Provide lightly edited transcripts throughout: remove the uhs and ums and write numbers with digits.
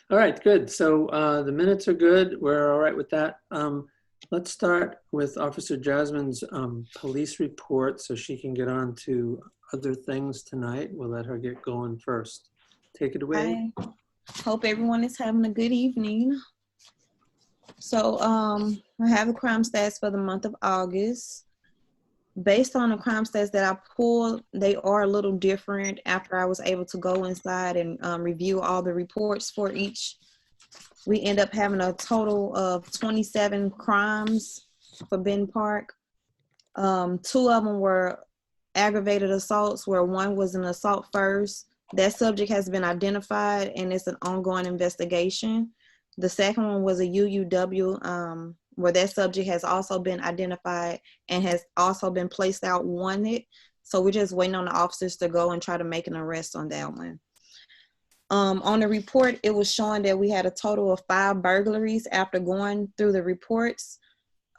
All right, good. So the minutes are good. We're all right with that. Let's start with Officer Jasmine's police report so she can get on to other things tonight. We'll let her get going first. Take it away. I hope everyone is having a good evening. So I have the crime stats for the month of August. Based on the crime stats that I pulled, they are a little different after I was able to go inside and review all the reports for each. We end up having a total of 27 crimes for Benton Park. 2 of them were aggravated assaults, where one was an assault first. That subject has been identified and it's an ongoing investigation. The second one was a UUW, where that subject has also been identified and has also been placed out wanted. So we're just waiting on the officers to go and try to make an arrest on that one. On the report, it was showing that we had a total of 5 burglaries after going through the reports.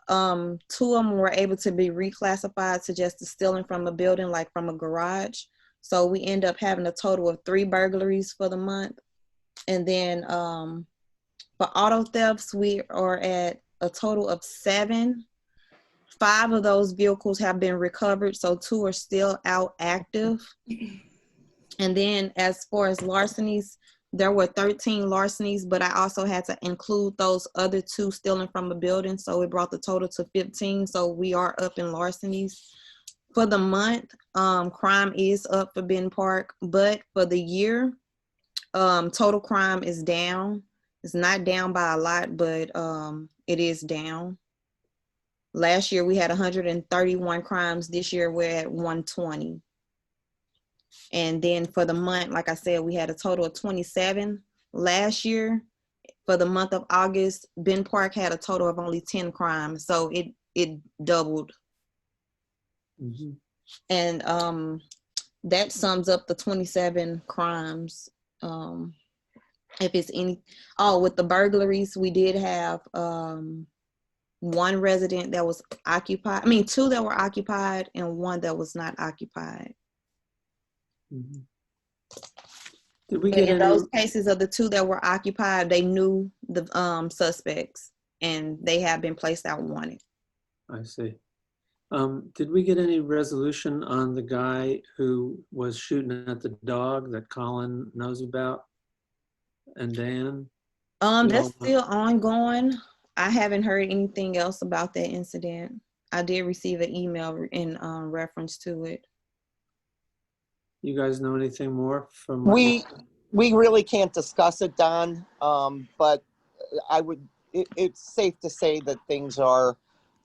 2 of them were able to be reclassified to just stealing from a building, like from a garage. So we end up having a total of 3 burglaries for the month. And then for auto thefts, we are at a total of 7. 5 of those vehicles have been recovered, so 2 are still out active. And then as far as larcenies, there were 13 larcenies, but I also had to include those other 2 stealing from a building, so it brought the total to 15. So we are up in larcenies. For the month, crime is up for Benton Park, but for the year, total crime is down. It's not down by a lot, but it is down. Last year we had 131 crimes. This year we're at 120. And then for the month, like I said, we had a total of 27. Last year, for the month of August, Benton Park had a total of only 10 crimes. So it doubled. Mm-hmm. And that sums up the 27 crimes. If it's any, with the burglaries, we did have 1 resident that was occupied. 2 that were occupied and 1 that was not occupied. Mm-hmm. Did we get in those cases of the 2 that were occupied, they knew the suspects and they have been placed out wanted. I see. Did we get any resolution on the guy who was shooting at the dog that Colin knows about? And Dan? That's still ongoing. I haven't heard anything else about that incident. I did receive an email in reference to it. You guys know anything more from? We really can't discuss it, Don. But it's safe to say that things are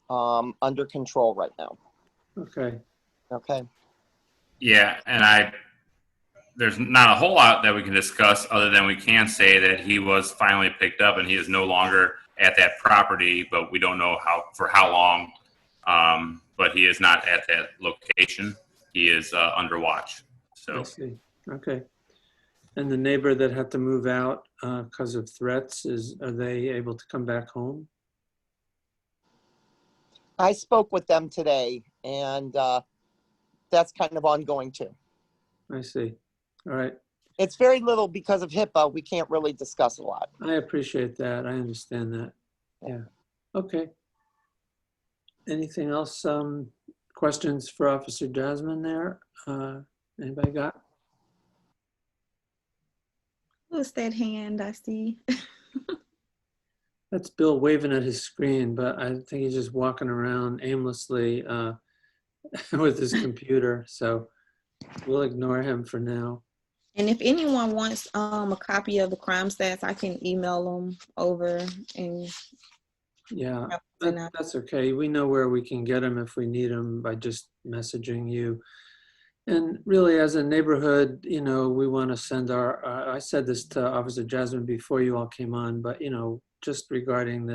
under control right now. Okay. Okay. Yeah, and there's not a whole lot that we can discuss other than we can say that he was finally picked up and he is no longer at that property, but we don't know for how long. But he is not at that location. He is under watch. So. I see. Okay. And the neighbor that had to move out because of threats, are they able to come back home? I spoke with them today, and that's kind of ongoing too. I see. All right. It's very little because of HIPAA. We can't really discuss a lot. I appreciate that. I understand that. Yeah. Okay. Anything else? Questions for Officer Jasmine there? Anybody got? What's that hand I see? That's Bill waving at his screen, but I think he's just walking around aimlessly with his computer. So we'll ignore him for now. And if anyone wants a copy of the crime stats, I can email them over. And yeah, that's okay. We know where we can get them if we need them by just messaging you. And really, as a neighborhood, we want to send I said this to Officer Jasmine before you all came on, but, just regarding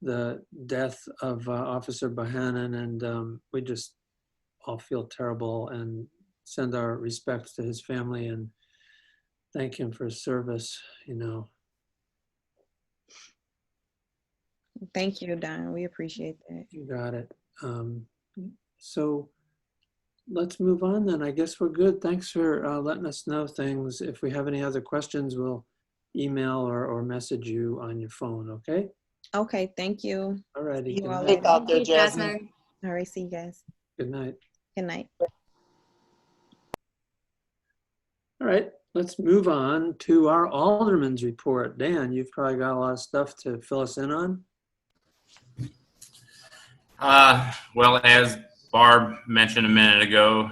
the death of Officer Bohannon, and we just all feel terrible and send our respects to his family and thank him for his service, Thank you, Don. We appreciate that. You got it. So let's move on then. I guess we're good. Thanks for letting us know things. If we have any other questions, we'll email or message you on your phone, okay? Okay, thank you. All righty. See you Good all night. Safe later. out there, Thank you, Jasmine. All right, see you guys. Good night. Good night. All right, let's move on to our alderman's report. Dan, you've probably got a lot of stuff to fill us in on. Well, as Barb mentioned a minute ago,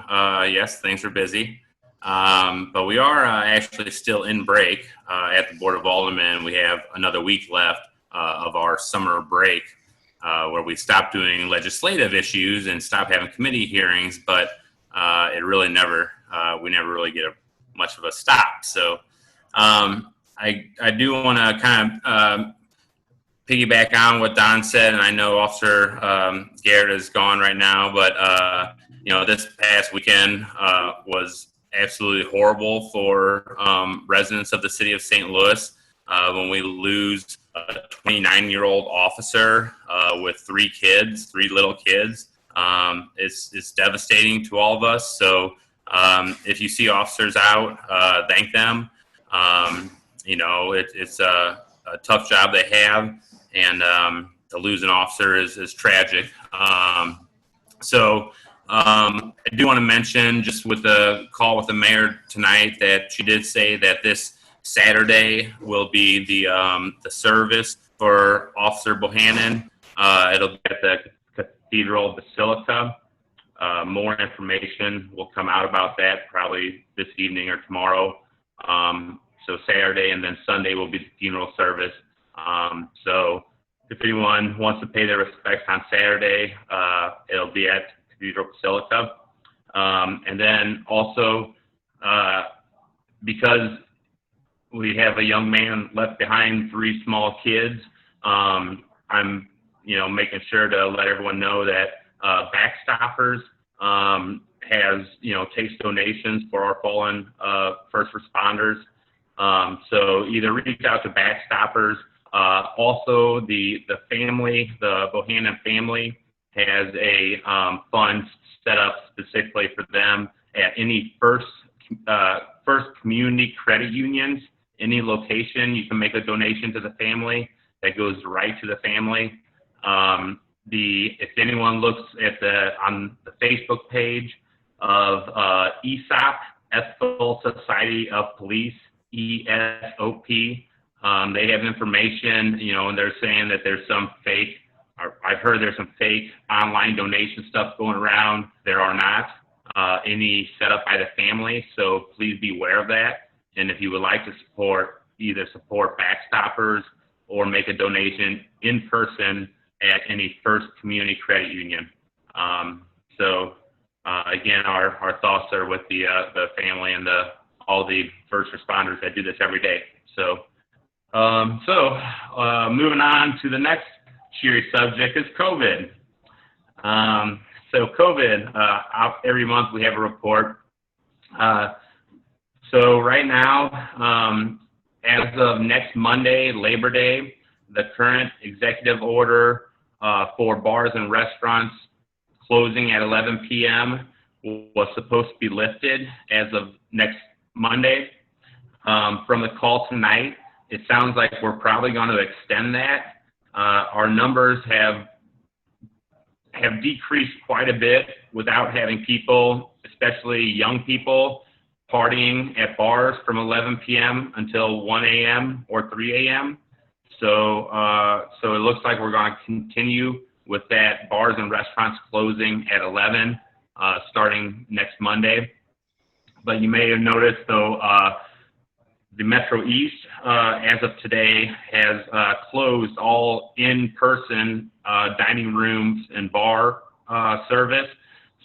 yes, things are busy. But we are actually still in break at the Board of Aldermen. We have another week left of our summer break where we stopped doing legislative issues and stopped having committee hearings, but it really never, we never really get much of a stop. So I do want to kind of piggyback on what Don said, and I know Officer Garrett is gone right now, but you know, this past weekend was absolutely horrible for residents of the city of St. Louis when we lose a 29-year-old officer with three little kids. It's devastating to all of us. So if you see officers out, thank them. You know, it's a tough job they have, and to lose an officer is tragic. I do want to mention, just with the call with the mayor tonight, that she did say that this Saturday will be the service for Officer Bohannon. It'll be at the Cathedral Basilica. More information will come out about that probably this evening or tomorrow. So Saturday and then Sunday will be the funeral service. So if anyone wants to pay their respects on Saturday, it'll be at Cathedral Basilica. And then also, because we have a young man left behind, 3 small kids, I'm, making sure to let everyone know that Backstoppers has, takes donations for our fallen first responders. So either reach out to Backstoppers. Also, the family, the Bohannon family, has a fund set up specifically for them at any first community credit unions. Any location, you can make a donation to the family that goes right to the family. If anyone looks at on the Facebook page of ESOP, Ethical Society of Police, ESOP, they have information, and they're saying that there's some fake, I've heard there's some fake online donation stuff going around. There are not any set up by the family, so please be aware of that. And if you would like to either support Backstoppers or make a donation in person at any first community credit union. Again, our thoughts are with the family and all the first responders that do this every day. So moving on to the next cheery subject is COVID. So COVID, every month we have a report. So right now, as of next Monday, Labor Day, the current executive order for bars and restaurants closing at 11 p.m. was supposed to be lifted as of next Monday. From the call tonight, it sounds like we're probably going to extend that. Our numbers have decreased quite a bit without having people, especially young people, partying at bars from 11 p.m. until 1 a.m. or 3 a.m. So it looks like we're going to continue with that, bars and restaurants closing at 11, starting next Monday. But you may have noticed, though, the Metro East, as of today, has closed all in-person dining rooms and bar service.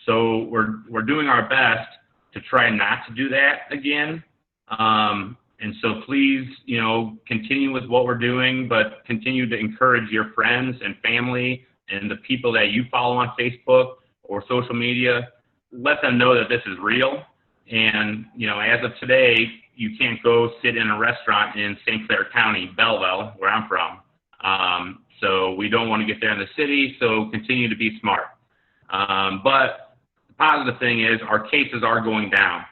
So we're doing our best to try not to do that again. And so please, continue with what we're doing, but continue to encourage your friends and family and the people that you follow on Facebook or social media. Let them know that this is real. And, as of today, you can't go sit in a restaurant in St. Clair County, Belleville, where I'm from. So we don't want to get there in the city, so continue to be smart. But the positive thing is our cases are going down.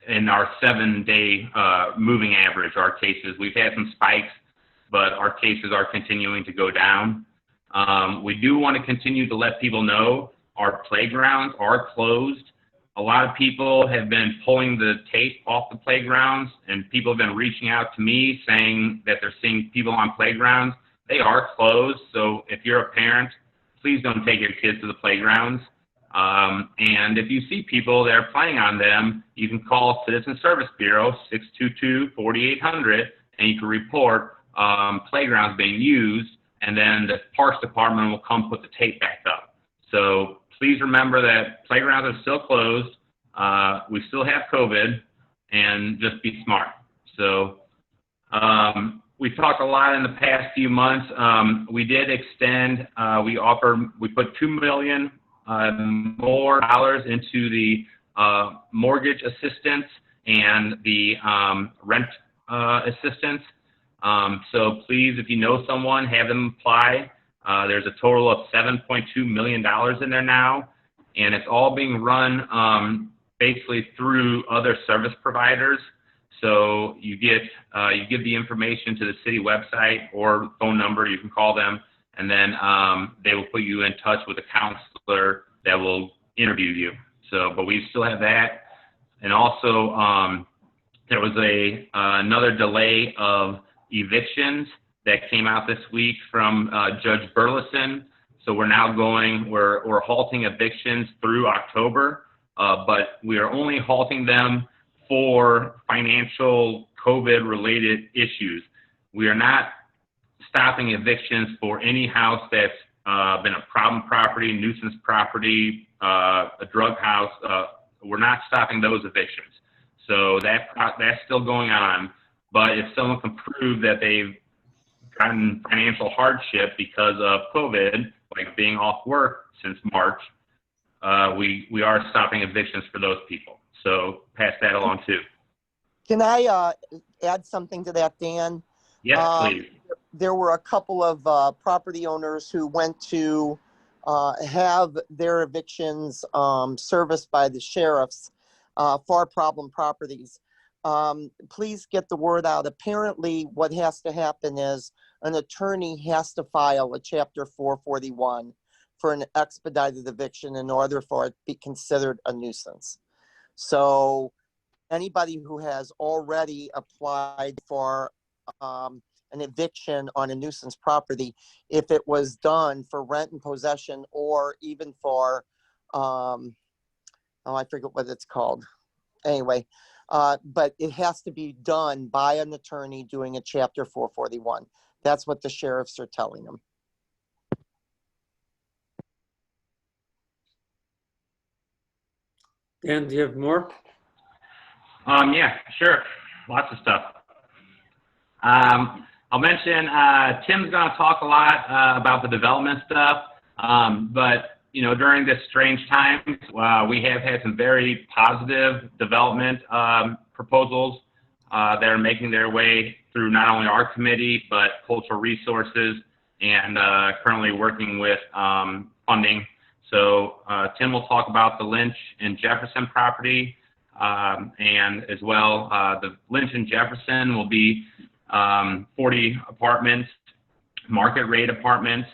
In our 7-day moving average, our cases, we've had some spikes, but our cases are continuing to go down. We do want to continue to let people know our playgrounds are closed. A lot of people have been pulling the tape off the playgrounds, and people have been reaching out to me saying that they're seeing people on playgrounds. They are closed, so if you're a parent, please don't take your kids to the playgrounds. And if you see people that are playing on them, you can call Citizen Service Bureau 622-4800, and you can report playgrounds being used, and then the Parks Department will come put the tape back up. So please remember that playgrounds are still closed. We still have COVID, and just be smart. So we've talked a lot in the past few months. We did extend. We put $2 million more dollars into the mortgage assistance and the rent assistance. So please, if you know someone, have them apply. There's a total of $7.2 million in there now, and it's all being run basically through other service providers. So you give the information to the city website or phone number. You can call them, and then they will put you in touch with a counselor that will interview you. So, but we still have that, and also there was another delay of evictions that came out this week from Judge Burleson. So we're now we're halting evictions through October, but we are only halting them for financial COVID-related issues. We are not stopping evictions for any house that's been a problem property, nuisance property, a drug house. We're not stopping those evictions. So that's still going on. But if someone can prove that they've gotten financial hardship because of COVID, like being off work since March, we are stopping evictions for those people. So pass that along too. Can I add something to that, Dan? Yes, please. There were a couple of property owners who went to have their evictions serviced by the sheriffs for problem properties. Please get the word out. Apparently, what has to happen is an attorney has to file a Chapter 441 for an expedited eviction in order for it to be considered a nuisance. So anybody who has already applied for an eviction on a nuisance property, if it was done for rent and possession or even for, I forget what it's called. Anyway, but it has to be done by an attorney doing a Chapter 441. That's what the sheriffs are telling them. Dan, do you have more? Yeah, sure. Lots of stuff. I'll mention Tim's going to talk a lot about the development stuff, but during this strange time, we have had some very positive development proposals that are making their way through not only our committee but cultural resources, and currently working with funding. So Tim will talk about the Lynch and Jefferson property, and as well the Lynch and Jefferson will be 40 apartments, market rate apartments,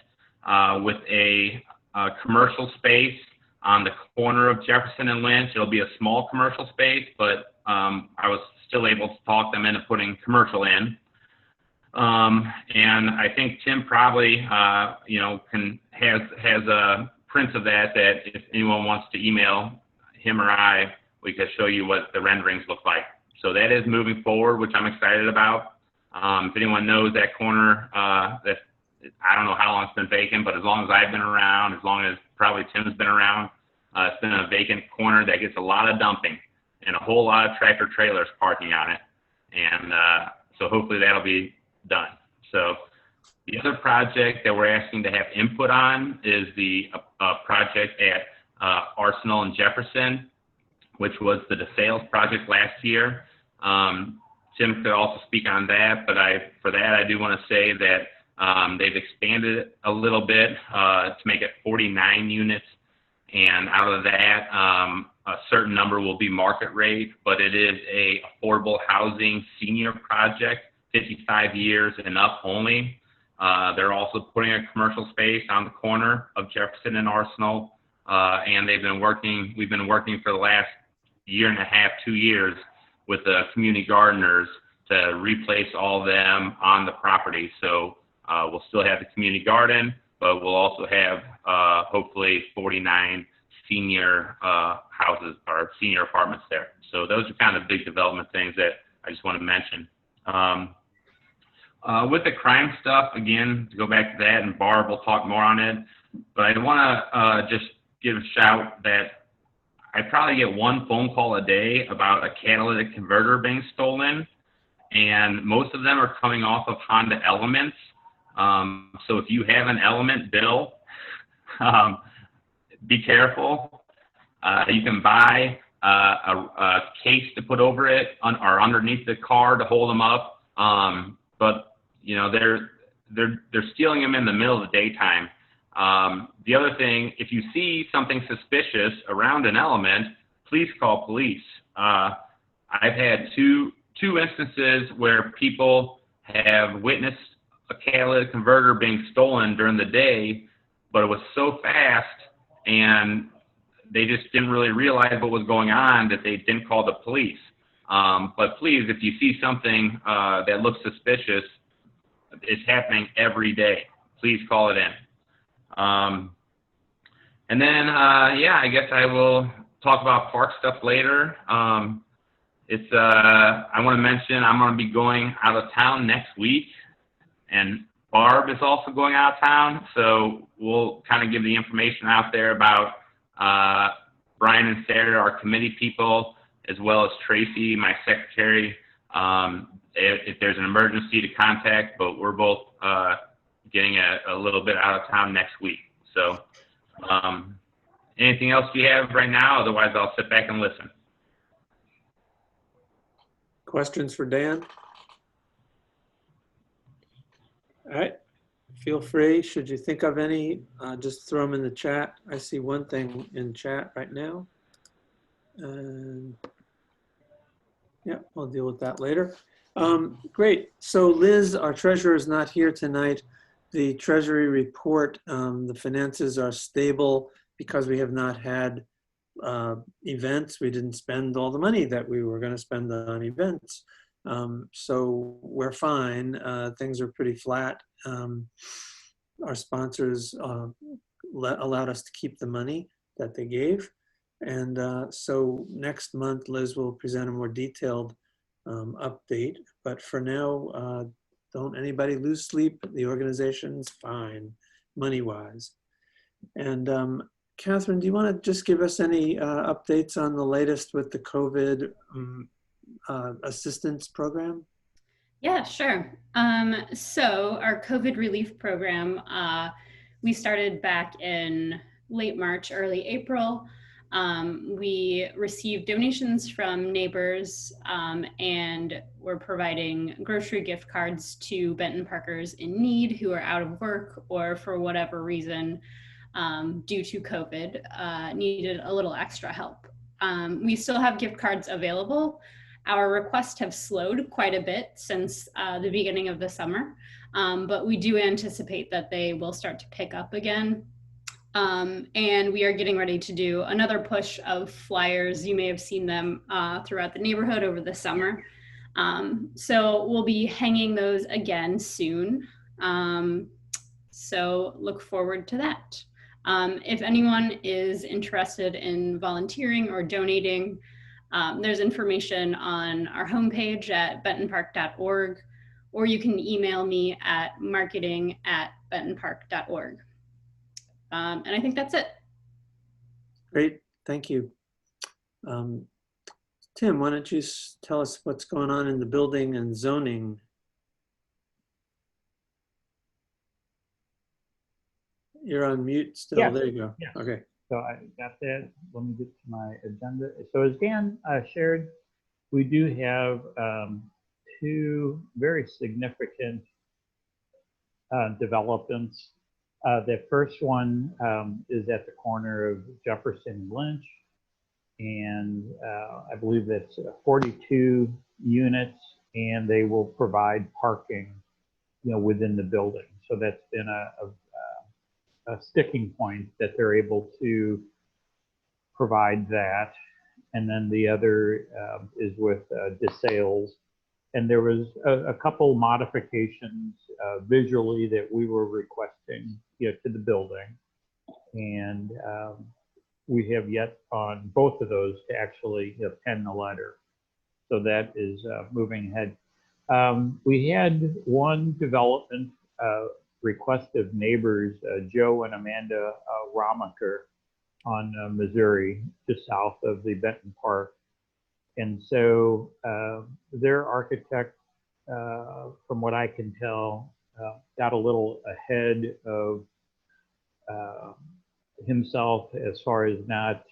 with a commercial space on the corner of Jefferson and Lynch. It'll be a small commercial space, but I was still able to talk them into putting commercial in. And I think Tim probably, has a prints of that if anyone wants to email him or I, we could show you what the renderings look like. So that is moving forward, which I'm excited about. If anyone knows that corner, I don't know how long it's been vacant, but as long as I've been around, as long as probably Tim's been around, it's been a vacant corner that gets a lot of dumping and a whole lot of tractor trailers parking on it. And so hopefully that'll be done. So the other project that we're asking to have input on is the project at Arsenal and Jefferson, which was the DeSales project last year. Tim could also speak on that, but for that I do want to say that they've expanded it a little bit to make it 49 units, And out of that, a certain number will be market rate, but it is a affordable housing senior project, 55 years and up only. They're also putting a commercial space on the corner of Jefferson and Arsenal. And we've been working for the last year and a half, 2 years with the community gardeners to replace all of them on the property. So we'll still have the community garden, but we'll also have hopefully 49 senior houses or senior apartments there. So those are kind of big development things that I just want to mention. With the crime stuff, again, to go back to that, and Barb will talk more on it, but I want to just give a shout that I probably get one phone call a day about a catalytic converter being stolen, and most of them are coming off of Honda Elements. So if you have an Element bill, be careful. You can buy a case to put over it or underneath the car to hold them up. But you know, they're stealing them in the middle of the daytime. The other thing, if you see something suspicious around an Element, please call police. I've had two instances where people have witnessed a catalytic converter being stolen during the day, but it was so fast and they just didn't really realize what was going on that they didn't call the police. But please, if you see something that looks suspicious, it's happening every day, please call it in. And then, yeah, I guess I will talk about park stuff later. I want to mention I'm going to be going out of town next week, and Barb is also going out of town, so we'll kind of give the information out there about Brian and Sarah, our committee people, as well as Tracy, my secretary, if there's an emergency to contact, but we're both getting a little bit out of town next week. So anything else you have right now? Otherwise, I'll sit back and listen. Questions for Dan? All right, feel free. Should you think of any, just throw them in the chat. I see one thing in chat right now. And yeah, I'll deal with that later. Great. So Liz, our treasurer, is not here tonight. The Treasury report, the finances are stable because we have not had events. We didn't spend all the money that we were going to spend on events. So we're fine. Things are pretty flat. Our sponsors allowed us to keep the money that they gave. And so next month, Liz will present a more detailed update. But for now, don't anybody lose sleep. The organization's fine, money-wise. And Catherine, do you want to just give us any updates on the latest with the COVID assistance program? Yeah, sure. So our COVID relief program, we started back in late March, early April. We received donations from neighbors and we're providing grocery gift cards to Benton Parkers in need who are out of work or for whatever reason due to COVID needed a little extra help. We still have gift cards available. Our requests have slowed quite a bit since the beginning of the summer, but we do anticipate that they will start to pick up again. And we are getting ready to do another push of flyers. You may have seen them throughout the neighborhood over the summer. So we'll be hanging those again soon. So look forward to that. If anyone is interested in volunteering or donating, there's information on our homepage at bentonpark.org, or you can email me at marketing@bentonpark.org. And I think that's it. Great, thank you. Tim, why don't you tell us what's going on in the building and zoning? You're on mute still. Yeah. There you go. Yeah. Okay. So I got that. Let me get to my agenda. So as Dan shared, we do have two very significant developments The first one is at the corner of Jefferson and Lynch, and I believe that's 42 units, and they will provide parking, within the building. So that's been a sticking point that they're able to provide that. And then the other is with DeSales. And there was a couple modifications visually that we were requesting, to the building. And we have yet on both of those to actually pen the letter. So that is moving ahead. We had one development request of neighbors, Joe and Amanda Ramaker on Missouri, just south of the Benton Park. And so their architect, from what I can tell, got a little ahead of himself as far as not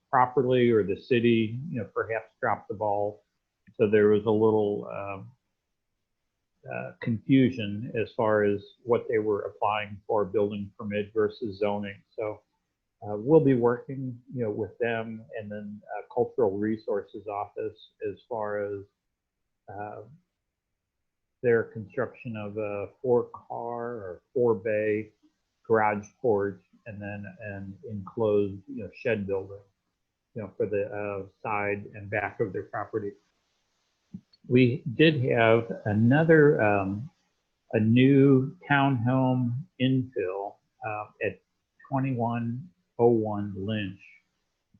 properly, or the city, perhaps dropped the ball. So there was a little confusion as far as what they were applying for, building permit versus zoning. So we'll be working, with them, and then Cultural Resources Office as far as their construction of a 4-car or 4-bay garage porch, and then an enclosed, shed building, for the side and back of their property. We did have another, a new townhome infill at 2101 Lynch.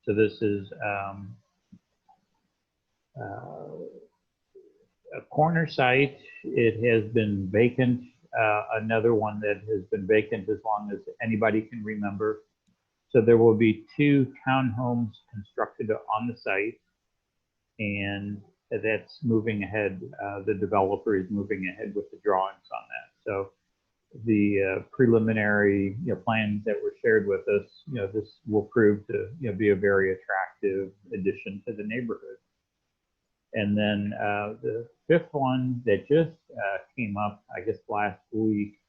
So this is a corner site. It has been vacant. Another one that has been vacant as long as anybody can remember. So there will be 2 townhomes constructed on the site, and that's moving ahead. The developer is moving ahead with the drawings on that. So the preliminary plans that were shared with us, this will prove to be a very attractive addition to the neighborhood. And then the 5th one that just came up, I guess last week,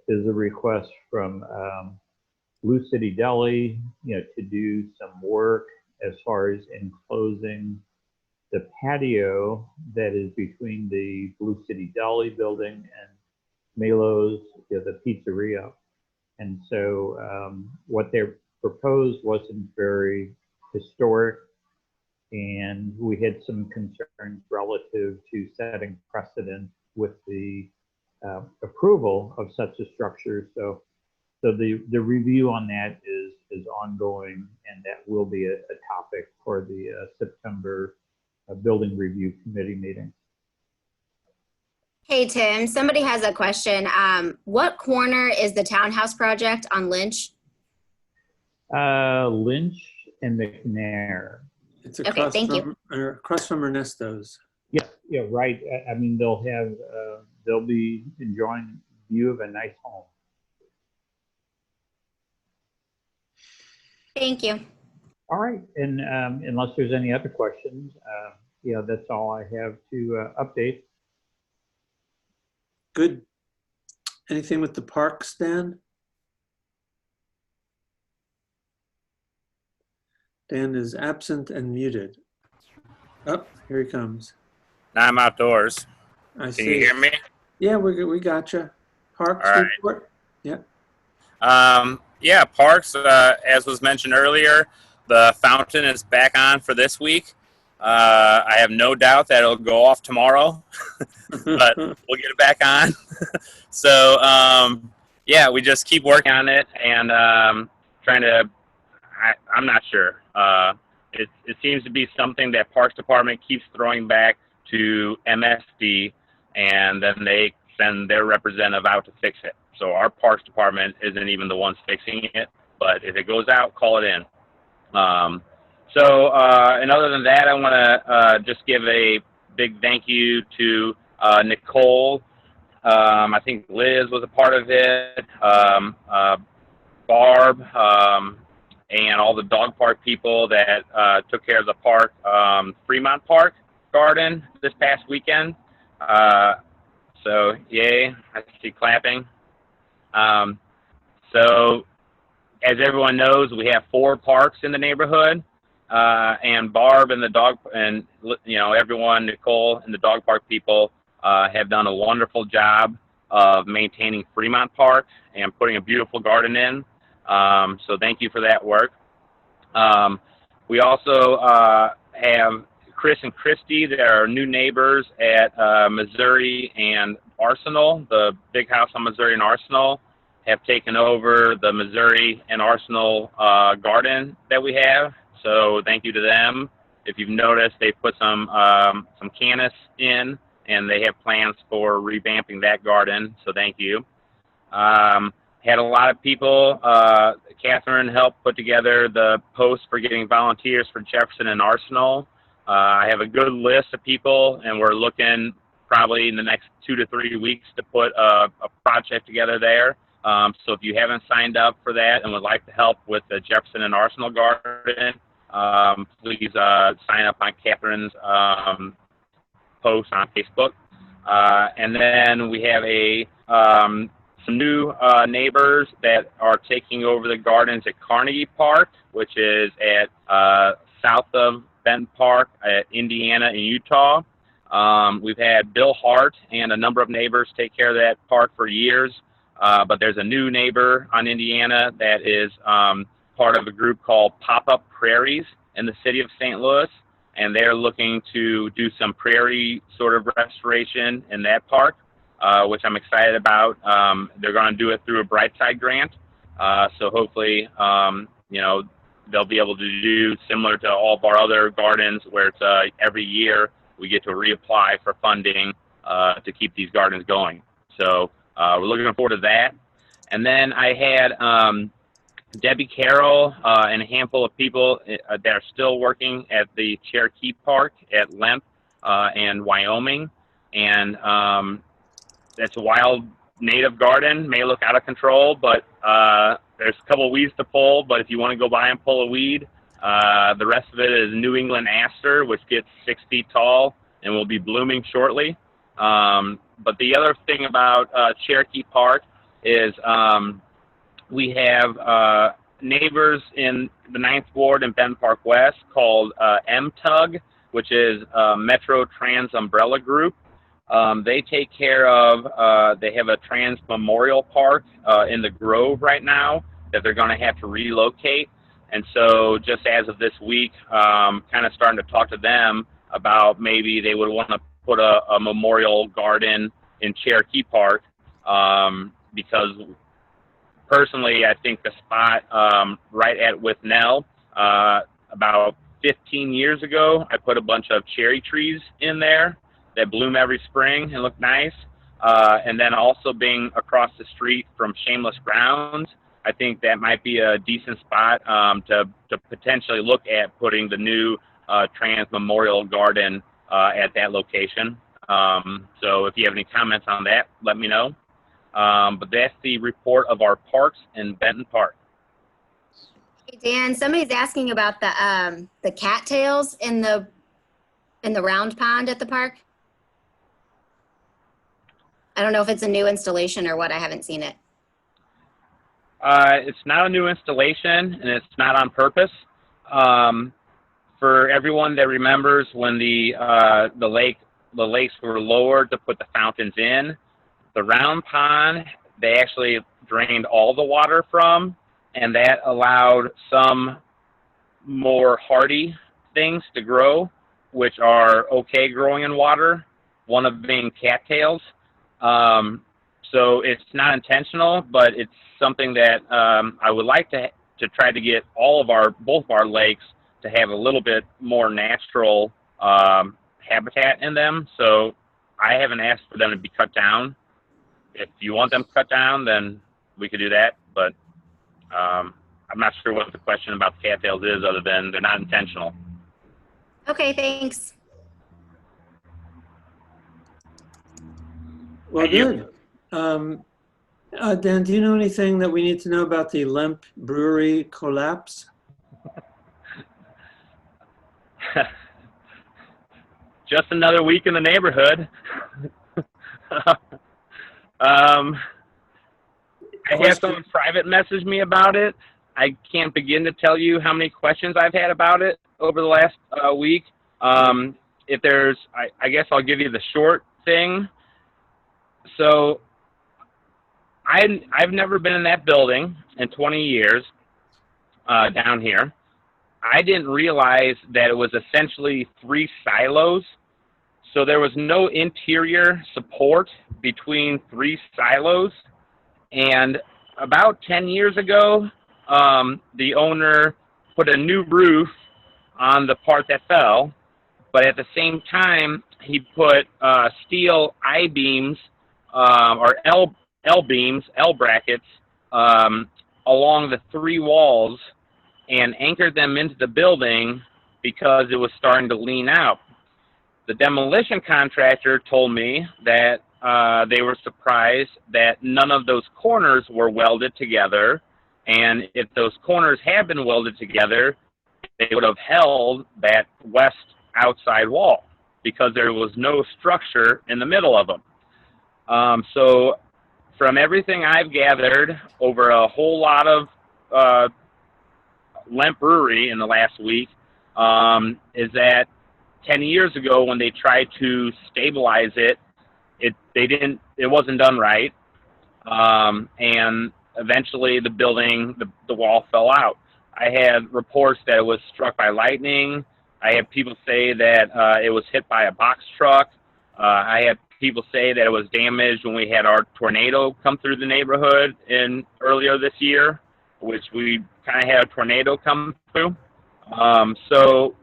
is a request from Blue City Deli, to do some work as far as enclosing the patio that is between the Blue City Deli building and Melo's, the pizzeria. And so what they proposed wasn't very historic, and we had some concerns relative to setting precedent with the approval of such a structure. So the review on that is ongoing, and that will be a topic for the September Building Review Committee meeting. Hey, Tim, somebody has a question. What corner is the townhouse project on Lynch? Lynch and McNair. It's across, thank from, across from Ernesto's. Yeah, right. I mean, they'll have, they'll be enjoying view of a nice home. Thank you. All right, and unless there's any other questions, that's all I have to update. Good. Anything with the park, Stan? Dan is absent and muted. Oh, here he comes. Now I'm outdoors. I Can see. you hear me? Yeah, we got you. Parks All right. report. Yeah. Yeah, parks, as was mentioned earlier, the fountain is back on for this week. I have no doubt that it'll go off tomorrow, but we'll get it back on. So, yeah, we just keep working on it and trying to, I'm not sure. It seems to be something that Parks Department keeps throwing back to MSD, and then they send their representative out to fix it. So our Parks Department isn't even the ones fixing it, but if it goes out, call it in. And other than that, I want to just give a big thank you to Nicole. I think Liz was a part of it, Barb, and all the dog park people that took care of the park, Fremont Park Garden this past weekend. So yay, I see clapping. So as everyone knows, we have 4 parks in the neighborhood, and Barb and the dog, and everyone, Nicole and the dog park people have done a wonderful job of maintaining Fremont Park and putting a beautiful garden in. So thank you for that work. We also have Chris and Christy, that are new neighbors at Missouri and Arsenal. The big house on Missouri and Arsenal have taken over the Missouri and Arsenal garden that we have. So thank you to them. If you've noticed, they put some canis in, and they have plans for revamping that garden. So thank you. Had a lot of people. Catherine helped put together the post for getting volunteers for Jefferson and Arsenal. I have a good list of people, and we're looking probably in the next 2 to 3 weeks to put a project together there. So if you haven't signed up for that and would like to help with the Jefferson and Arsenal garden, please sign up on Catherine's post on Facebook. And then we have some new neighbors that are taking over the gardens at Carnegie Park, which is at south of Benton Park, Indiana and Utah. We've had Bill Hart and a number of neighbors take care of that park for years, but there's a new neighbor on Indiana that is part of a group called Pop-Up Prairies in the city of St. Louis, and they're looking to do some prairie sort of restoration in that park, which I'm excited about. They're going to do it through a Brightside grant, so hopefully, they'll be able to do similar to all of our other gardens, where it's every year we get to reapply for funding to keep these gardens going. So we're looking forward to that. And then I had Debbie Carroll and a handful of people that are still working at the Cherokee Park at Lemp and Wyoming. And that's a wild native garden, may look out of control, but there's a couple of weeds to pull. But if you want to go by and pull a weed, the rest of it is New England aster, which gets 6 feet tall and will be blooming shortly. But the other thing about Cherokee Park is we have neighbors in the 9th Ward in Benton Park West called MTUG, which is Metro Trans Umbrella Group. They take care of, they have a trans memorial park in the Grove right now that they're going to have to relocate. And so just as of this week, kind of starting to talk to them about maybe they would want to put a memorial garden in Cherokee Park, because personally, I think the spot right at Withnell, about 15 years ago, I put a bunch of cherry trees in there that bloom every spring and look nice. And then also being across the street from Shameless Grounds, I think that might be a decent spot to potentially look at putting the new Trans Memorial Garden at that location. So if you have any comments on that, let me know. But that's the report of our parks in Benton Park. Hey Dan, somebody's asking about the cattails in the round pond at the park. I don't know if it's a new installation or what. I haven't seen it. It's not a new installation, and it's not on purpose. For everyone that remembers when the lakes were lowered to put the fountains in, the round pond, they actually drained all the water from, and that allowed some more hardy things to grow, which are okay growing in water, one of being cattails. So it's not intentional, but it's something that I would like to try to get both of our lakes to have a little bit more natural habitat in them. So I haven't asked for them to be cut down. If you want them cut down, then we could do that. But I'm not sure what the question about the cattails is, other than they're not intentional. Okay, thanks. Well, Thank you. good. Dan, do you know anything that we need to know about the Lemp Brewery collapse? Just another week in the neighborhood. I had someone private message me about it. I can't begin to tell you how many questions I've had about it over the last week. If there's, I guess I'll give you the short thing. So I've never been in that building in 20 years down here. I didn't realize that it was essentially 3 silos. So there was no interior support between 3 silos. And about 10 years ago, the owner put a new roof on the part that fell, but at the same time, he put steel I-beams or L-beams, L-brackets, along the 3 walls and anchored them into the building because it was starting to lean out. The demolition contractor told me that they were surprised that none of those corners were welded together, and if those corners had been welded together, they would have held that west outside wall because there was no structure in the middle of them. So from everything I've gathered over a whole lot of Lemp Brewery in the last week, is that 10 years ago when they tried to stabilize it, it wasn't done right. And eventually the wall fell out. I had reports that it was struck by lightning. I had people say that it was hit by a box truck. I had people say that it was damaged when we had our tornado come through the neighborhood earlier this year, which we kind of had a tornado come through. So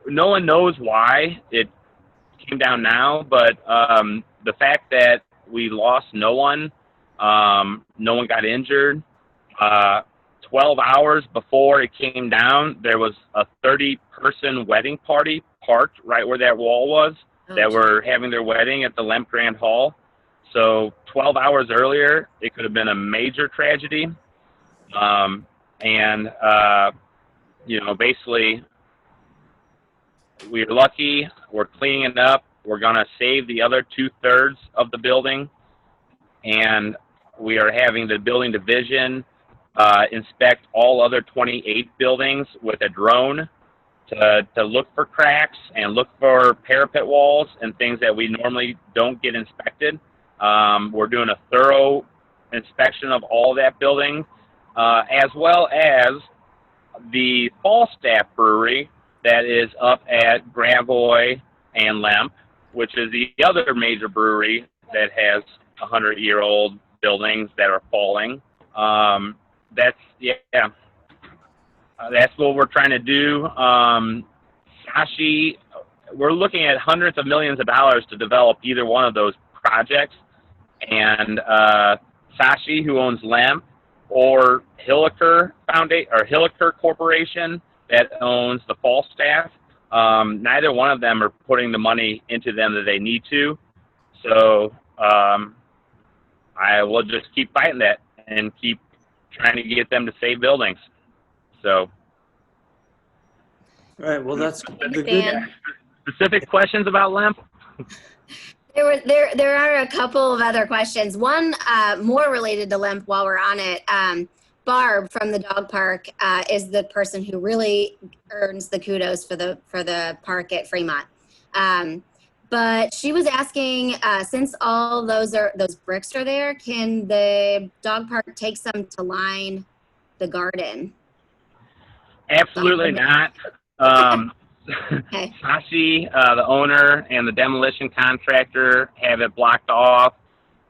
no one knows why it came down now, but the fact that we lost no one got injured. 12 hours before it came down, there was a 30-person wedding party parked right where that wall was that were having their wedding at the Lemp Grand Hall. So 12 hours earlier, it could have been a major tragedy. Basically, we're lucky. We're cleaning it up. We're going to save the other 2/3 of the building. And we are having the building division inspect all other 28 buildings with a drone to look for cracks and look for parapet walls and things that we normally don't get inspected. We're doing a thorough inspection of all that building, as well as the Falstaff Brewery that is up at Gravois and Lemp, which is the other major brewery that has 100-year-old buildings that are falling. That's what we're trying to do. Sashi, we're looking at hundreds of millions of dollars to develop either one of those projects. And Sashi, who owns Lemp, or Hilliker Foundation or Hilliker Corporation that owns the Falstaff, neither one of them are putting the money into them that they need to. So I will just keep fighting that and keep trying to get them to save buildings. So. All right. Well, that's the Dan. good. Specific questions about Lemp? There are a couple of other questions. One more related to Lemp while we're on it. Barb from the dog park is the person who really earns the kudos for the park at Fremont. But she was asking, since all those bricks are there, can the dog park take some to line the garden? Absolutely not. Okay. Sashi, the owner, and the demolition contractor have it blocked off.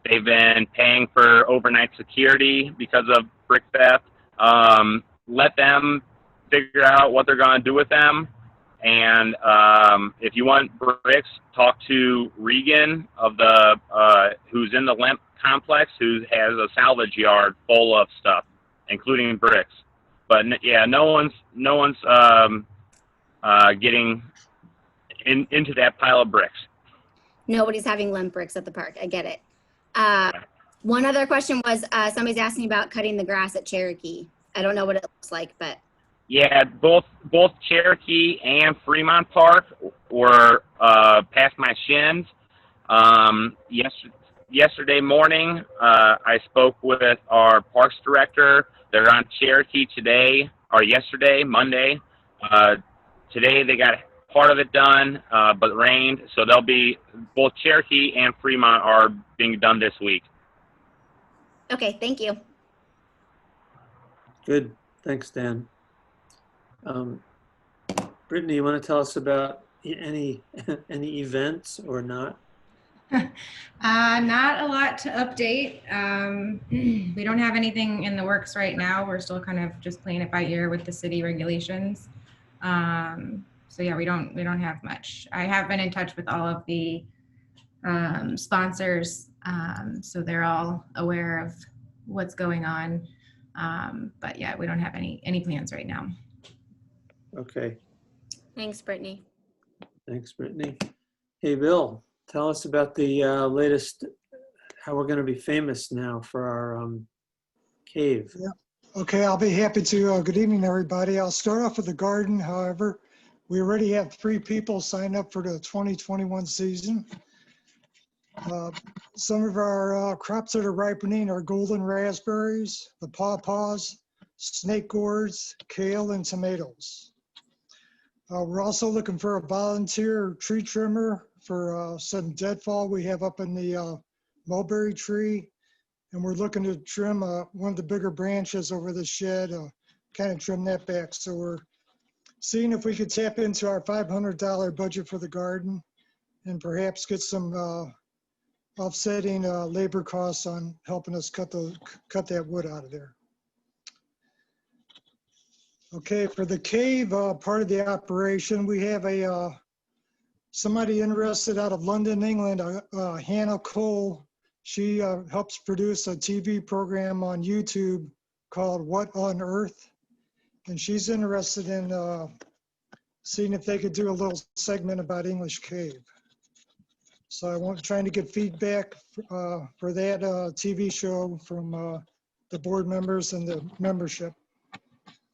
They've been paying for overnight security because of brick theft. Let them figure out what they're going to do with them. And if you want bricks, talk to Regan of who's in the Lemp complex, who has a salvage yard full of stuff, including bricks. But yeah, no one's getting into that pile of bricks. Nobody's having Lemp bricks at the park. I get it. One other question was somebody's asking about cutting the grass at Cherokee. I don't know what it looks like, but. Yeah, both Cherokee and Fremont Park were past my shins. yesterday morning, I spoke with our parks director. They're on Cherokee today, or yesterday, Monday. Today they got part of it done, but it rained, so they'll be, both Cherokee and Fremont are being done this week. Okay, thank you. Good. Thanks, Dan. Brittany, you want to tell us about any events or not? Not a lot to update. We don't have anything in the works right now. We're still kind of just playing it by ear with the city regulations. So yeah, we don't have much. I have been in touch with all of the sponsors, so they're all aware of what's going on. But yeah, we don't have any plans right now. Okay. Thanks, Brittany. Thanks, Brittany. Hey, Bill, tell us about the latest, how we're going to be famous now for our cave. Yeah. Okay, I'll be happy to. Good evening, everybody. I'll start off with the garden. However, we already have 3 people signed up for the 2021 season. Some of our crops that are ripening are golden raspberries, the pawpaws, snake gourds, kale, and tomatoes. We're also looking for a volunteer tree trimmer for some deadfall we have up in the mulberry tree. And we're looking to trim one of the bigger branches over the shed, kind of trim that back. So we're seeing if we could tap into our $500 budget for the garden and perhaps get some offsetting labor costs on helping us cut that wood out of there. Okay, for the cave part of the operation, we have somebody interested out of London, England, Hannah Cole. She helps produce a TV program on YouTube called What on Earth? And she's interested in seeing if they could do a little segment about English cave. So I'm trying to get feedback for that TV show from the board members and the membership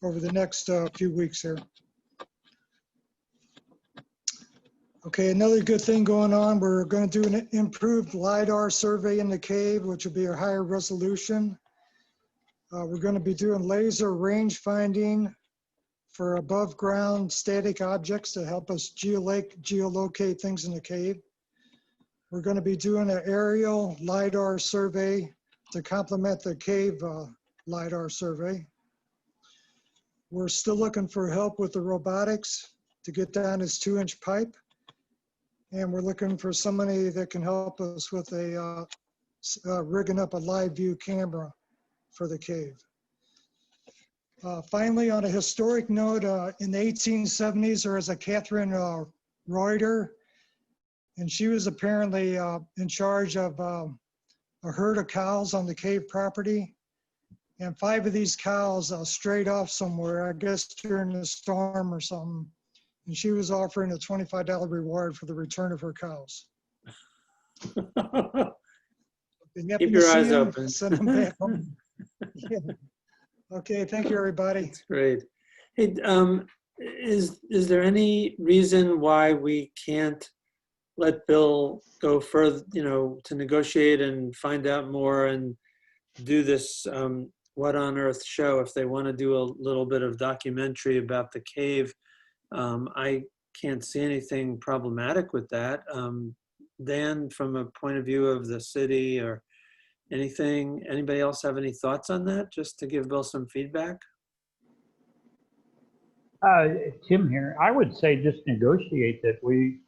over the next few weeks here. Okay, another good thing going on, we're going to do an improved LiDAR survey in the cave, which will be a higher resolution. We're going to be doing laser range finding for above ground static objects to help us geolocate things in the cave. We're going to be doing an aerial LiDAR survey to complement the cave LiDAR survey. We're still looking for help with the robotics to get down this 2-inch pipe. And we're looking for somebody that can help us with rigging up a live view camera for the cave. Finally, on a historic note, in the 1870s, there was a Catherine Reuter, and she was apparently in charge of a herd of cows on the cave property. And 5 of these cows strayed off somewhere, I guess during a storm or something. And she was offering a $25 reward for the return of her cows. Keep your eyes open. Send them back home. Yeah. Okay, thank you, everybody. That's great. Hey, is there any reason why we can't let Bill go further, to negotiate and find out more and do this What on Earth show if they want to do a little bit of documentary about the cave? I can't see anything problematic with that. Dan, from a point of view of the city or anything, anybody else have any thoughts on that, just to give Bill some feedback? Tim here. I would say just negotiate that we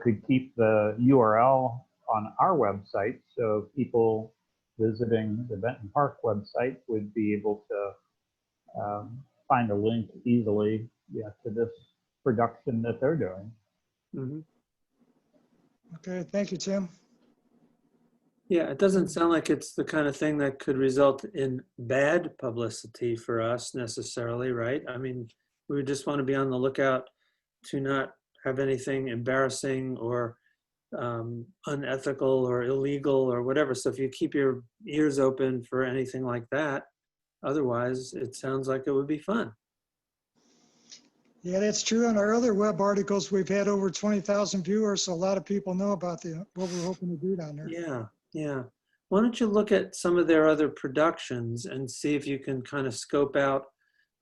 could keep the URL on our website, so people visiting the Benton Park website would be able to find a link easily to this production that they're doing. Mm-hmm. Okay, thank you, Tim. Yeah, it doesn't sound like it's the kind of thing that could result in bad publicity for us necessarily, right? I mean, we would just want to be on the lookout to not have anything embarrassing or unethical or illegal or whatever. So if you keep your ears open for anything like that, otherwise it sounds like it would be fun. Yeah, that's true. On our other web articles, we've had over 20,000 viewers, so a lot of people know about what we're hoping to do down there. Yeah, Yeah. Why don't you look at some of their other productions and see if you can kind of scope out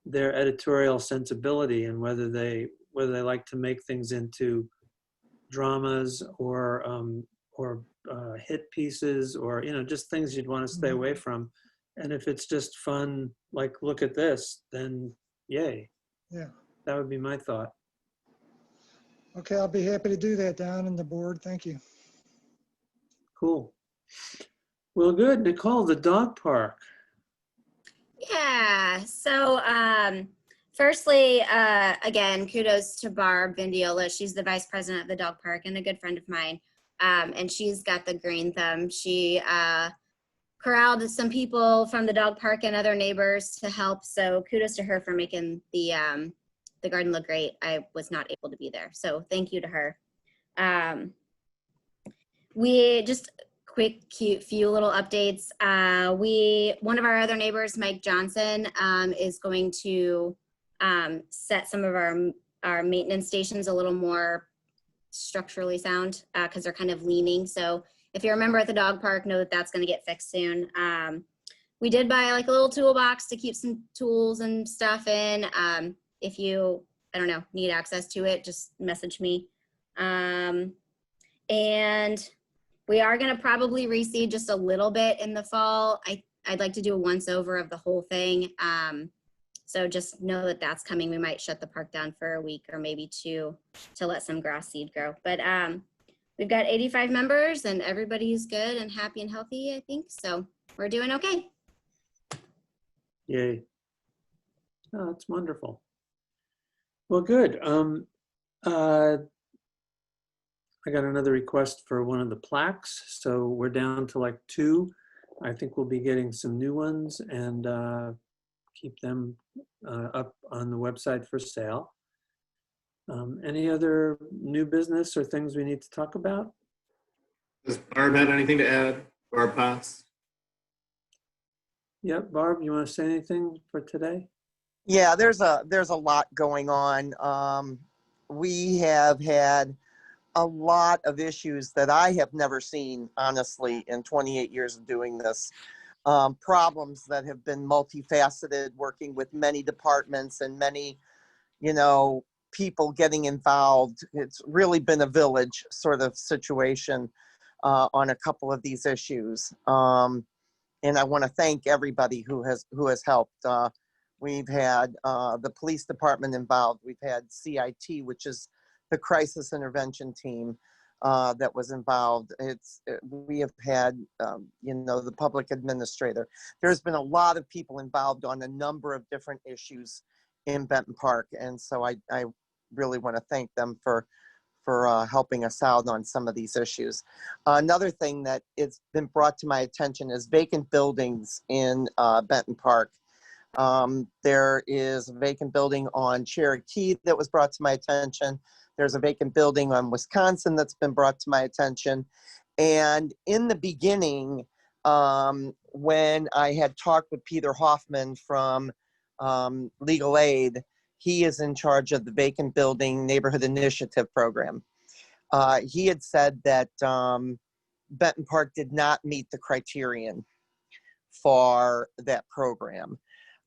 their editorial sensibility and whether they like to make things into dramas or hit pieces, or just things you'd want to stay away from. And if it's just fun, like look at this, then yay. Yeah. That would be my thought. Okay, I'll be happy to do that down in the board. Thank you. Cool. Well, good. Nicole, the dog park. Yeah. So, firstly, again, kudos to Barb Vindiola. She's the vice president of the dog park and a good friend of mine. And she's got the green thumb. She corralled some people from the dog park and other neighbors to help. So kudos to her for making the garden look great. I was not able to be there, so thank you to her. We just quick, cute, few little updates. One of our other neighbors, Mike Johnson, is going to set some of our maintenance stations a little more structurally sound because they're kind of leaning. So if you remember at the dog park, know that that's going to get fixed soon. We did buy like a little toolbox to keep some tools and stuff in. If you, I don't know, need access to it, just message me. And we are going to probably reseed just a little bit in the fall. I'd like to do a once over of the whole thing. So just know that that's coming. We might shut the park down for a week or maybe 2 to let some grass seed grow. But we've got 85 members and everybody's good and happy and healthy, I think. So we're doing okay. Yay. Oh, that's wonderful. Well, good. I got another request for one of the plaques. So we're down to like 2. I think we'll be getting some new ones and keep them up on the website for sale. Any other new business or things we need to talk about? Does Barb have anything to add? Barb Potts? Yep, Barb, you want to say anything for today? Yeah, there's a lot going on. We have had a lot of issues that I have never seen, honestly, in 28 years of doing this. Problems that have been multifaceted, working with many departments and many, people getting involved. It's really been a village sort of situation on a couple of these issues. And I want to thank everybody who has helped. We've had the police department involved. We've had CIT, which is the crisis intervention team that was involved. We have had, the public administrator. There's been a lot of people involved on a number of different issues in Benton Park. And so I really want to thank them for helping us out on some of these issues. Another thing that it's been brought to my attention is vacant buildings in Benton Park. There is a vacant building on Cherokee that was brought to my attention. There's a vacant building on Wisconsin that's been brought to my attention. And in the beginning, when I had talked with Peter Hoffman from Legal Aid, he is in charge of the Vacant Building Neighborhood Initiative Program. He had said that Benton Park did not meet the criterion for that program.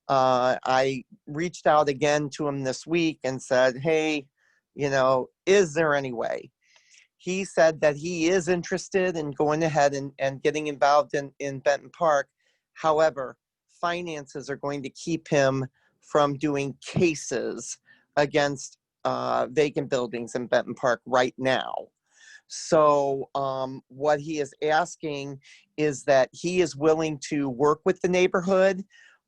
I reached out again to him this week and said, hey, is there any way? He said that he is interested in going ahead and getting involved in Benton Park. However, finances are going to keep him from doing cases against vacant buildings in Benton Park right now. So what he is asking is that he is willing to work with the neighborhood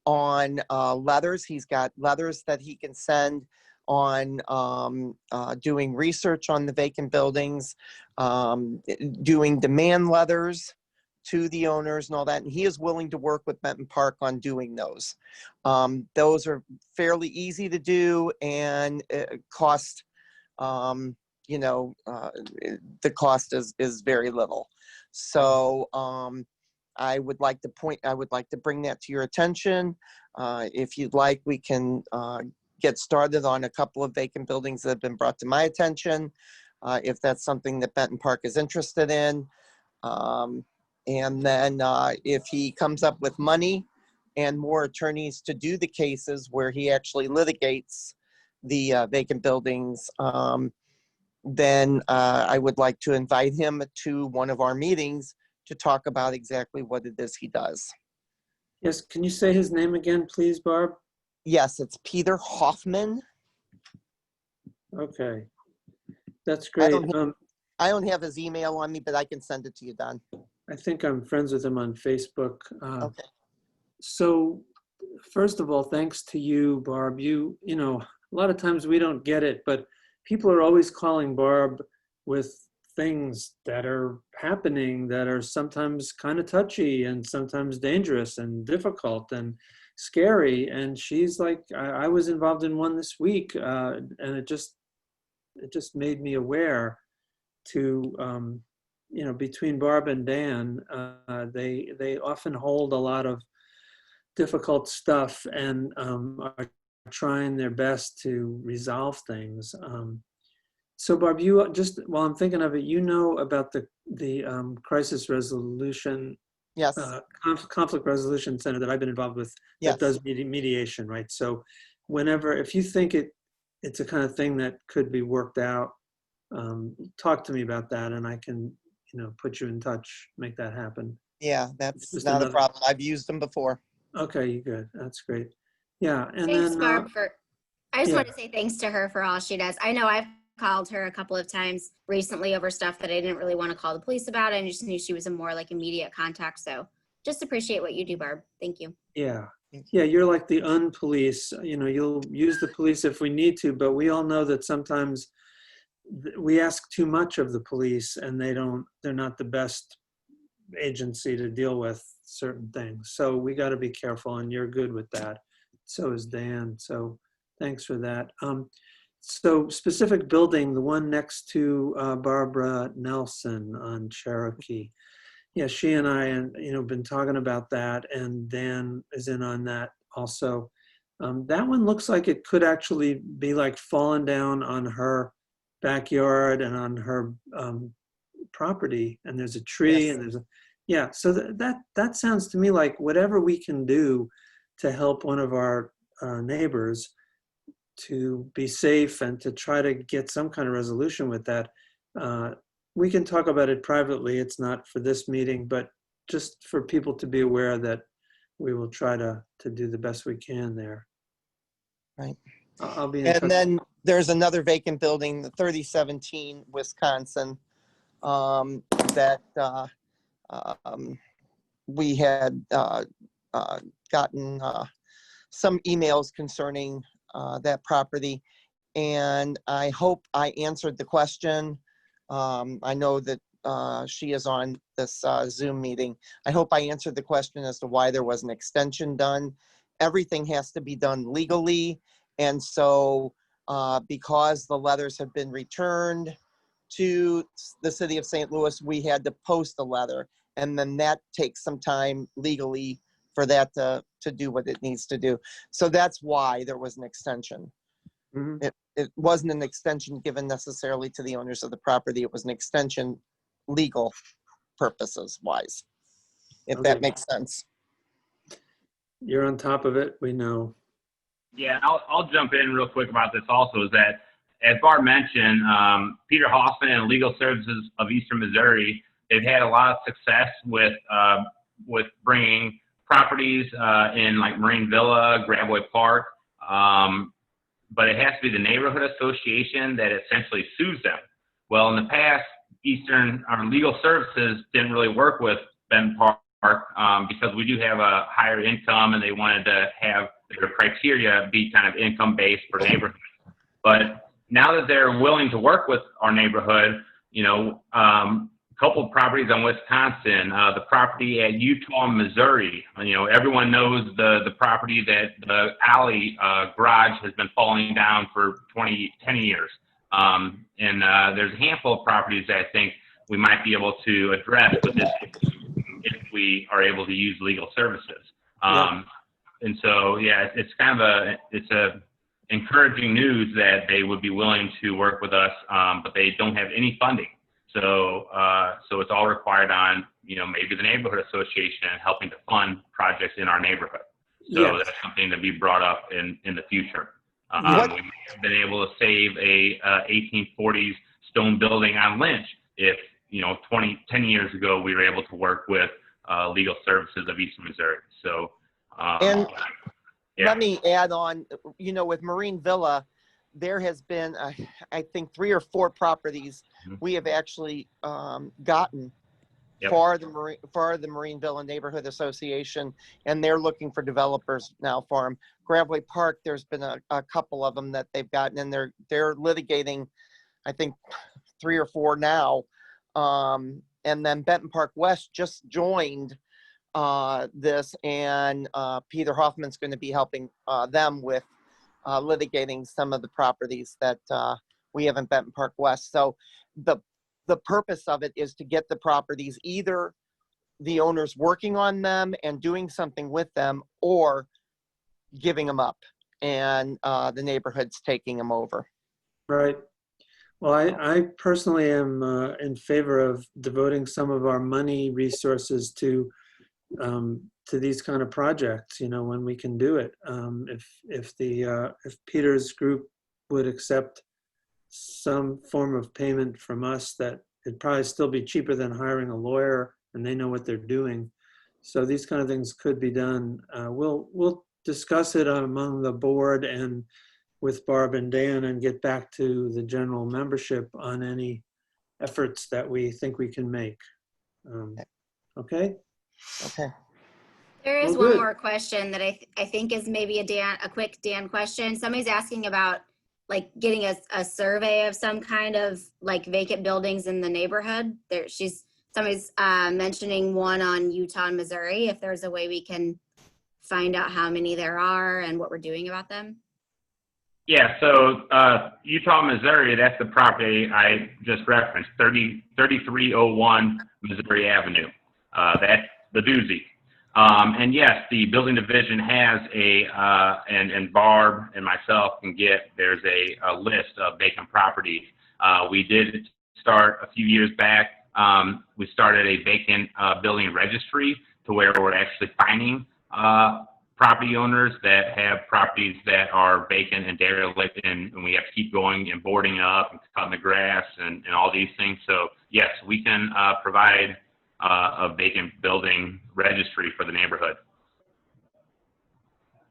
on letters. He's got letters that he can send on doing research on the vacant buildings, doing demand letters to the owners and all that. And he is willing to work with Benton Park on doing those. Those are fairly easy to do and cost, the cost is very little. So I would like to bring that to your attention. If you'd like, we can get started on a couple of vacant buildings that have been brought to my attention. If that's something that Benton Park is interested in. And then if he comes up with money and more attorneys to do the cases where he actually litigates the vacant buildings, then I would like to invite him to one of our meetings to talk about exactly what it is he does. Yes, can you say his name again, please, Barb? Yes, it's Peter Hoffman. Okay, that's I great. don't have his email on me, but I can send it to you, Don. I think I'm friends with him on Facebook. Okay. So first of all, thanks to you, Barb. You know, a lot of times we don't get it, but people are always calling Barb with things that are happening that are sometimes kind of touchy and sometimes dangerous and difficult and scary. And she's like, I was involved in one this week, and it just made me aware to, you know, between Barb and Dan, they often hold a lot of difficult stuff and are trying their best to resolve things. So Barb, you just, while I'm thinking of it, you know about the crisis resolution, Yes. conflict resolution center that I've been involved with, Yes. that does mediation, right? So whenever, if you think it's a kind of thing that could be worked out, talk to me about that and I can, you know, put you in touch, make that happen. Yeah, that's Just not another- a problem. I've used them before. Okay, good. That's great. Yeah, and Thanks, then Barb, I just yeah. want to say thanks to her for all she does. I know I've called her a couple of times recently over stuff that I didn't really want to call the police about. I just knew she was a more like immediate contact. So just appreciate what you do, Barb. Thank you. Yeah, you're like the unpolice. You know, you'll use the police if we need to, but we all know that sometimes we ask too much of the police and they're not the best agency to deal with certain things. So we got to be careful, and you're good with that. So is Dan. So thanks for that. So specific building, the one next to Barbara Nelson on Cherokee. Yeah, she and I, you know, been talking about that, and Dan is in on that also. That one looks like it could actually be like falling down on her backyard and on her property, and there's a tree. Yes. And there's a, yeah, so that sounds to me like whatever we can do to help one of our neighbors to be safe and to try to get some kind of resolution with that. We can talk about it privately. It's not for this meeting, but just for people to be aware that we will try to do the best we can there. Right. I'll be in And touch. then there's another vacant building, the 3017 Wisconsin, that we had gotten some emails concerning that property. And I hope I answered the question. I know that she is on this Zoom meeting. I hope I answered the question as to why there was an extension done. Everything has to be done legally. And so because the letters have been returned to the city of St. Louis, we had to post a letter. And then that takes some time legally for that to do what it needs to do. So that's why there was an extension. Mm-hmm. It wasn't an extension given necessarily to the owners of the property. It was an extension legal purposes wise, if that makes sense. You're on top of it, we know. Yeah, I'll jump in real quick about this also, is that, as Barb mentioned, Peter Hoffman and Legal Services of Eastern Missouri, they've had a lot of success with bringing properties in like Marine Villa, Gravois Park, but it has to be the neighborhood association that essentially sues them. Well, in the past, our Legal Services didn't really work with Benton Park because we do have a higher income, and they wanted to have their criteria be kind of income-based for neighborhood. But now that they're willing to work with our neighborhood, you know, a couple of properties on Wisconsin, the property at Utah, Missouri, you know, everyone knows the property that the alley garage has been falling down for 10 years. And there's a handful of properties that I think we might be able to address with this if we are able to use legal services. And so, yeah, it's kind of a encouraging news that they would be willing to work with us, but they don't have any funding. So it's all required on maybe the neighborhood association and helping to fund projects in our neighborhood. So Yes. that's something to be brought up in the future. What- We may have been able to save a 1840s stone building on Lynch if, 10 years ago, we were able to work with Legal Services of Eastern Missouri. So, And yeah. let me add on, with Marine Villa, there has been, I think, 3 or 4 properties we have actually gotten Yep. for the Marine Villa Neighborhood Association, and they're looking for developers now for them. Gravely Park, there's been a couple of them that they've gotten, and they're litigating, I think, 3 or 4 now. And then Benton Park West just joined this, and Peter Hoffman's going to be helping them with litigating some of the properties that we have in Benton Park West. So the purpose of it is to get the properties, either the owners working on them and doing something with them, or giving them up, and the neighborhood's taking them over. Right. Well, I personally am in favor of devoting some of our money resources to these kind of projects, when we can do it. If Peter's group would accept some form of payment from us, that it'd probably still be cheaper than hiring a lawyer, and they know what they're doing. So these kind of things could be done. We'll discuss it among the board and with Barb and Dan, and get back to the general membership on any efforts that we think we can make. Okay? Okay. There is Well, one good. more question that I think is maybe a quick Dan question. Somebody's asking about like getting a survey of some kind of like vacant buildings in the neighborhood. Somebody's mentioning one on Utah and Missouri. If there's a way we can find out how many there are and what we're doing about them. Yeah, so Utah, Missouri, that's the property I just referenced, 3301 Missouri Avenue. That's the doozy. And yes, the building division has and Barb and myself there's a list of vacant properties. We did start a few years back, we started a vacant building registry to where we're actually finding property owners that have properties that are vacant and derelict, and we have to keep going and boarding up and cutting the grass and all these things. So yes, we can provide a vacant building registry for the neighborhood.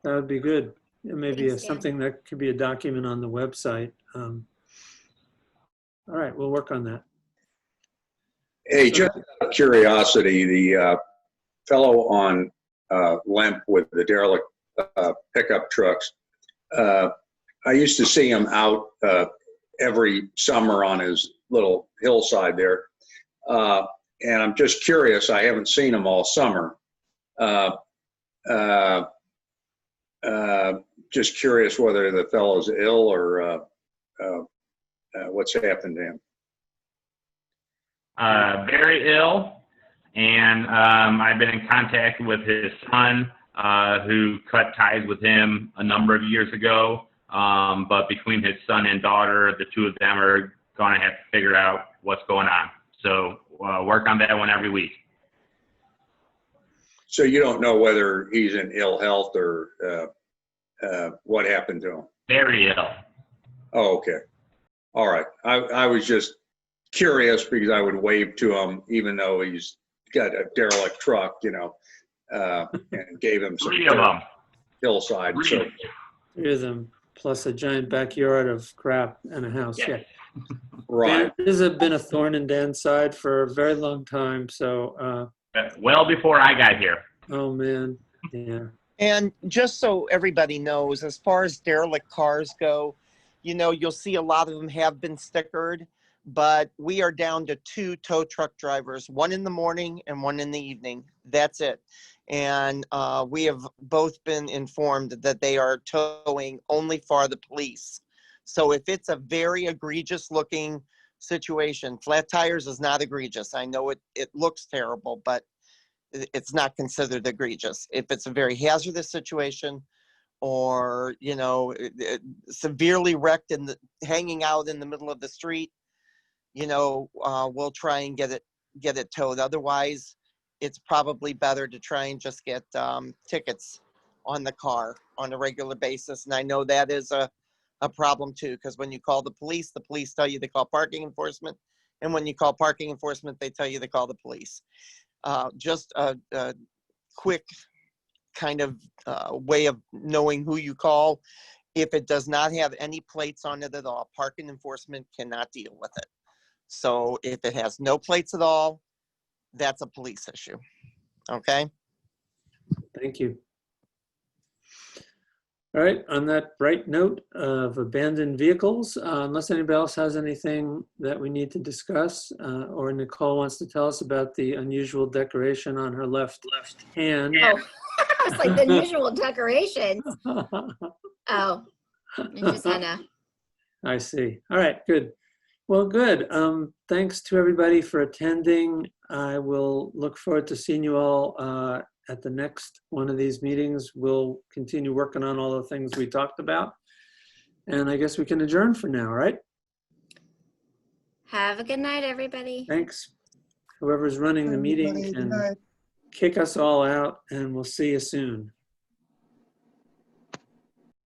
That would be good. Maybe Thanks, Dan. something that could be a document on the website. All right, we'll work on that. Hey, just out of curiosity, the fellow on Lemp with the derelict pickup trucks, I used to see him out every summer on his little hillside there. And I'm just curious, I haven't seen him all summer. Just curious whether the fellow's ill or what's happened to him. Very ill, and I've been in contact with his son, who cut ties with him a number of years ago. But between his son and daughter, the two of them are going to have to figure out what's going on. So work on that one every week. So you don't know whether he's in ill health or what happened to him? Very ill. Oh, okay. All right. I was just curious because I would wave to him even though he's got a derelict truck, and gave him some 3 of them. hillside. 3 So, of them. 3 of them, plus a giant backyard of crap and a house. Yeah. right. This has been a thorn in Dan's side for a very long time. So, Well before I got here. oh man, yeah. And just so everybody knows, as far as derelict cars go, you'll see a lot of them have been stickered, but we are down to 2 tow truck drivers, one in the morning and one in the evening. That's it. And we have both been informed that they are towing only for the police. So if it's a very egregious looking situation, flat tires is not egregious. I know it looks terrible, but it's not considered egregious. If it's a very hazardous situation, or severely wrecked and hanging out in the middle of the street, we'll try and get it towed. Otherwise, it's probably better to try and just get tickets on the car on a regular basis. And I know that is a problem too, because when you call the police tell you to call parking enforcement. And when you call parking enforcement, they tell you to call the police. Just a quick kind of way of knowing who you call. If it does not have any plates on it at all, parking enforcement cannot deal with it. So if it has no plates at all, that's a police issue. Okay? Thank you. All right, on that bright note of abandoned vehicles, unless anybody else has anything that we need to discuss, or Nicole wants to tell us about the unusual decoration on her left hand. Oh, it's like the usual decorations. Oh, it's just Hannah. I see. All right, good. Well, good. Thanks to everybody for attending. I will look forward to seeing you all at the next one of these meetings. We'll continue working on all the things we talked about. And I guess we can adjourn for now, right? Have a good night, everybody. Thanks. Whoever's running the meeting Everybody, good can night. kick us all out, and we'll see you soon.